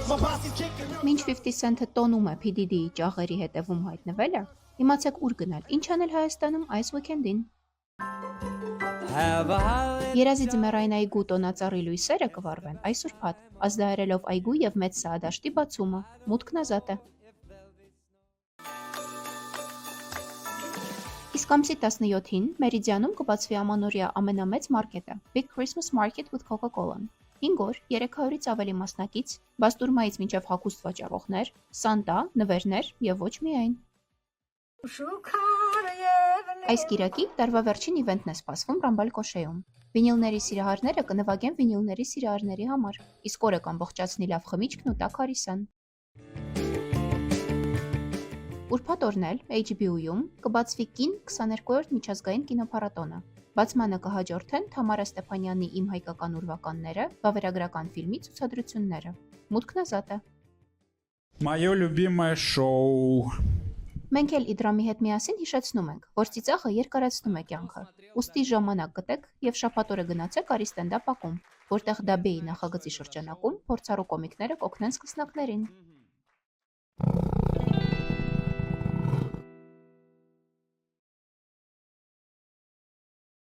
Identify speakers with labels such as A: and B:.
A: Մինչ 50 Cent-ը տոնում է P. Diddy-ի ճաղերի հետևում հայտնվելը, իմացեք ուր գնալ, ինչ անել Հայաստանում այս ուիքենդին։ Երազի ձմեռային այգու տոնածառի լույսերը կվառվեն այս ուրբաթ, ազդահարելով այգու և մեծ սահադաշտի բացումը, մուտքն ազատ է։ Իսկ ամսի 17-ին Մերիդիանում կբացվի ամանորյա ամենամեծ մարկետը Big Christmas Market with Coca-Cola-ն։ 5 օր, 300-ից ավելի մասնակից, բաստուրմայից մինչև հագուստ վաճառողներ, Սանտա, նվերներ և ոչ միայն։ Այս կիրակի տարվա վերջին իվենթն է սպասվում Ռամբալ Կոշեում։ Վինիլների սիրահարները կնվագեն վինիլների սիրահարների համար, իսկ օրը կամբողջացնի լավ խմիչքն ու տաք հարիսան։ Ուրբաթ օրն էլ HBO-ում կբացվի կին 22-րդ միջազգային կինոփառատոնը։ Բացմանը կհաջորդեն Թամարա Ստեփանյանի «Իմ հայկական ուրվականները» վավերագրական ֆիլմի ցուցադրությունները։ Մուտքն ազատ է։
B: Մայո լյուբիմայե շոու։
A: Մենք էլ Իդրամի հետ միասին հիշեցնում ենք, որ ծիծաղը երկարացնում է կյանքը։ Ուստի ժամանակ գտեք և շաբաթ օրը գնացեք Արի ստենդափ ակումբ, որտեղ Դաբեի նախագծի շրջանակում փորձառու կոմիկները կօգնեն սկսնակներին։